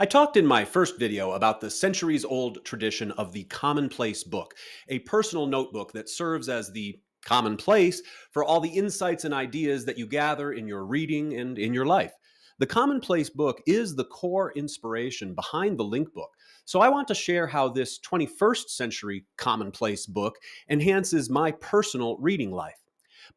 I talked in my first video about the centuries-old tradition of the commonplace book, a personal notebook that serves as the commonplace for all the insights and ideas that you gather in your reading and in your life. The commonplace book is the core inspiration behind the Linkbook. So I want to share how this 21st century commonplace book enhances my personal reading life.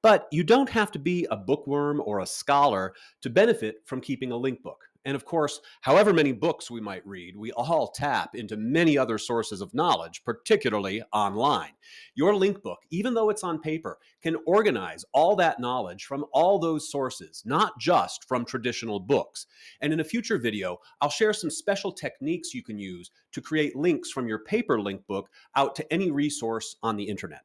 But you don't have to be a bookworm or a scholar to benefit from keeping a link book. And of course, however many books we might read, we all tap into many other sources of knowledge, particularly online. Your link book, even though it's on paper, can organize all that knowledge from all those sources, not just from traditional books. And in a future video, I'll share some special techniques you can use to create links from your paper link book out to any resource on the internet.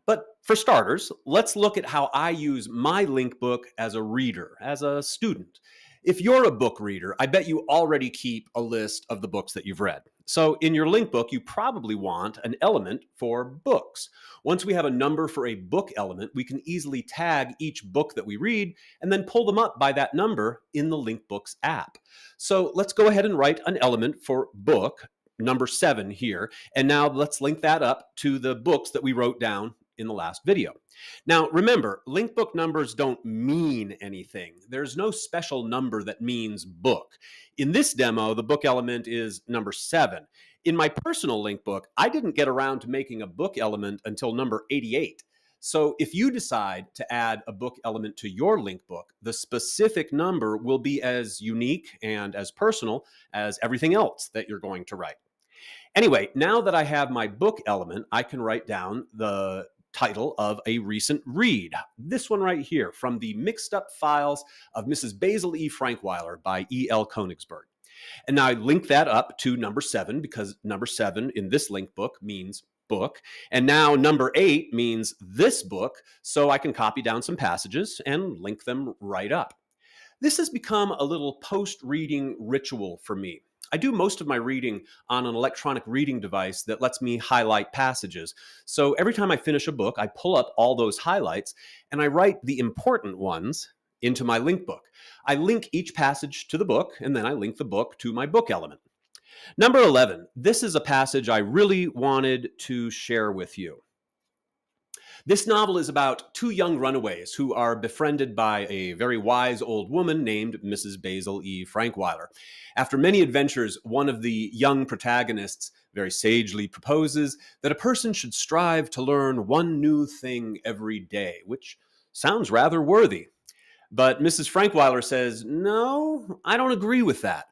But for starters, let's look at how I use my link book as a reader, as a student. If you're a book reader, I bet you already keep a list of the books that you've read. So in your link book, you probably want an element for books. Once we have a number for a book element, we can easily tag each book that we read and then pull them up by that number in the Linkbooks app. So let's go ahead and write an element for book, number 7 here. And now let's link that up to the books that we wrote down in the last video. Now, remember, link book numbers don't mean anything. There's no special number that means book. In this demo, the book element is number 7. In my personal link book, I didn't get around to making a book element until number 88. So if you decide to add a book element to your link book, the specific number will be as unique and as personal as everything else that you're going to write. Anyway, now that I have my book element, I can write down the title of a recent read. This one right here, from the Mixed Up Files of Mrs. Basil E. Frankweiler by E.L. Konigsberg. And now I link that up to number 7 because number 7 in this link book means book. And now number 8 means this book, so I can copy down some passages and link them right up. This has become a little post-reading ritual for me. I do most of my reading on an electronic reading device that lets me highlight passages. So every time I finish a book, I pull up all those highlights and I write the important ones into my link book. I link each passage to the book, and then I link the book to my book element. Number 11, this is a passage I really wanted to share with you. This novel is about 2 young runaways who are befriended by a very wise old woman named Mrs. Basil E. Frankweiler. After many adventures, one of the young protagonists very sagely proposes that a person should strive to learn one new thing every day, which sounds rather worthy. But Mrs. Frankweiler says, "No, I don't agree with that.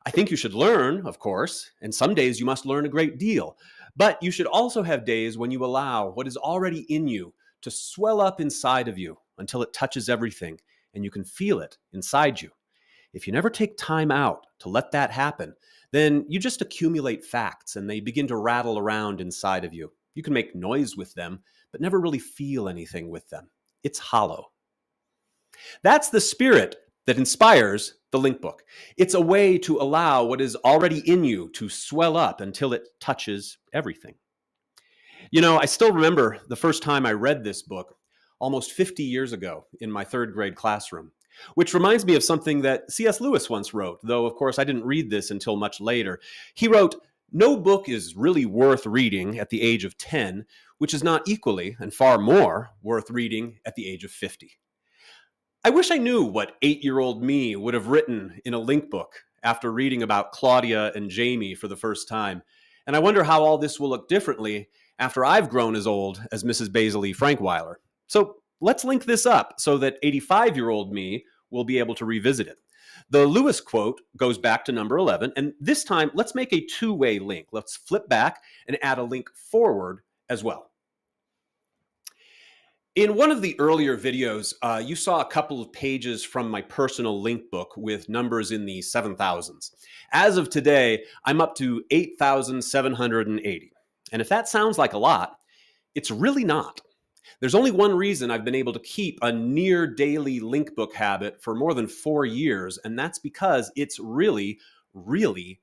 I think you should learn, of course, and some days you must learn a great deal. But you should also have days when you allow what is already in you to swell up inside of you until it touches everything and you can feel it inside you. If you never take time out to let that happen, then you just accumulate facts and they begin to rattle around inside of you. You can make noise with them, but never really feel anything with them. It's hollow." That's the spirit that inspires the link book. It's a way to allow what is already in you to swell up until it touches everything. You know, I still remember the first time I read this book almost 50 years ago in my 3rd grade classroom, which reminds me of something that C.S. Lewis once wrote, though of course I didn't read this until much later. He wrote, "No book is really worth reading at the age of 10, which is not equally and far more worth reading at the age of 50. I wish I knew what 8-year-old me would have written in a link book after reading about Claudia and Jamie for the first time. And I wonder how all this will look differently after I've grown as old as Mrs. Basil E. Frankweiler. So let's link this up so that 85-year-old me will be able to revisit it. The Lewis quote goes back to number 11, and this time let's make a 2-way link. Let's flip back and add a link forward as well. In one of the earlier videos, you saw a couple of pages from my personal link book with numbers in the 7,000s. As of today, I'm up to 8,780. And if that sounds like a lot, it's really not. There's only one reason I've been able to keep a near daily link book habit for more than 4 years, and that's because it's really, really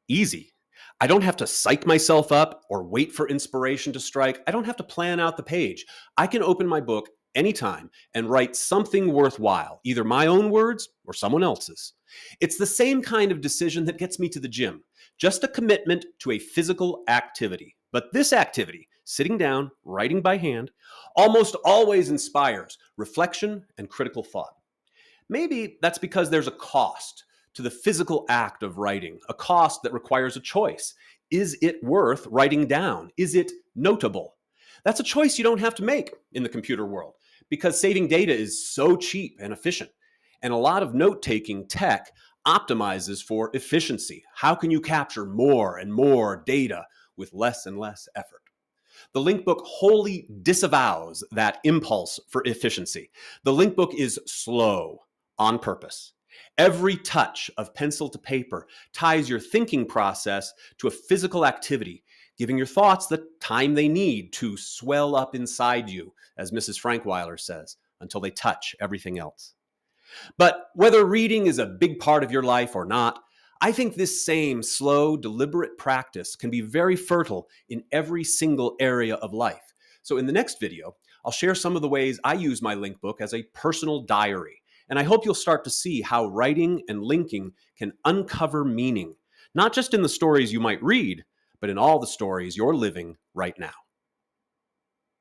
easy. I don't have to psych myself up or wait for inspiration to strike. I don't have to plan out the page. I can open my book anytime and write something worthwhile, either my own words or someone else's. It's the same kind of decision that gets me to the gym, just a commitment to a physical activity. But this activity, sitting down, writing by hand, almost always inspires reflection and critical thought. Maybe that's because there's a cost to the physical act of writing, a cost that requires a choice. Is it worth writing down? Is it notable? That's a choice you don't have to make in the computer world because saving data is so cheap and efficient. And a lot of note-taking tech optimizes for efficiency. How can you capture more and more data with less and less effort? The Linkbook wholly disavows that impulse for efficiency. The Linkbook is slow on purpose. Every touch of pencil to paper ties your thinking process to a physical activity, giving your thoughts the time they need to swell up inside you, as Mrs. Frankweiler says, until they touch everything else. But whether reading is a big part of your life or not, I think this same slow, deliberate practice can be very fertile in every single area of life. So in the next video, I'll share some of the ways I use my Linkbook as a personal diary. And I hope you'll start to see how writing and linking can uncover meaning, not just in the stories you might read, but in all the stories you're living right now.